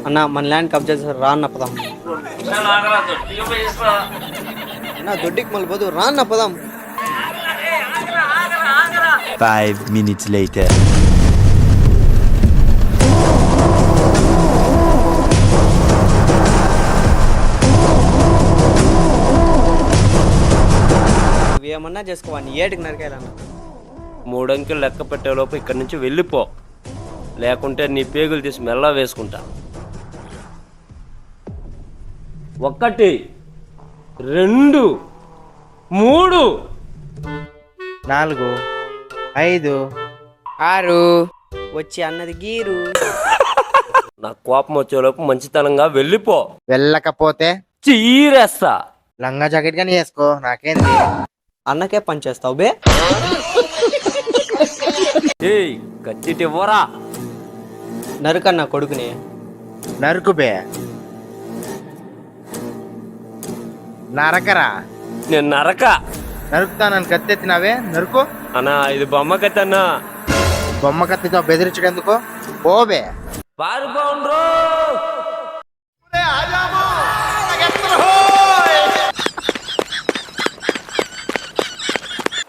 అన్న మన ల్యాండ్ కబ్జా చేస్తారు రా అన్న పదం అన్న దొడ్డికి మళ్ళీ పోదు రా అన్న పదం 5 minutes later. ఏమన్నా చేసుకోవాలి ఏటికి నరికాయలన్న 3 అంకెలు లెక్క పెట్టేలోపు ఇక్కడి నుంచి వెళ్ళిపో, లేకుంటే నీ పేగులు తీసి మెల్ల వేసుకుంటా. 1 2 3 4 5 6 వచ్చి అన్నది గీరు. నా కోపం వచ్చేలోపు మంచితనంగా వెళ్ళిపో, వెళ్ళకపోతే చీరేస్తా. లంగా జాకెట్ గానీ వేసుకో, నాకేంది. అన్నకే పని చేస్తావు బే. ఏయ్ కచ్చిటివ్వరా. నరుకన్న కొడుకుని నరుకు బే, నరకరా. నేను నరక నరుకుతానని కత్తెత్తినావే, నరుకు. అన్నా ఇది బొమ్మ కత్తన్నా. బొమ్మ కత్తితో బెదిరించడం ఎందుకు? పోబే. పారిపోండ్రో.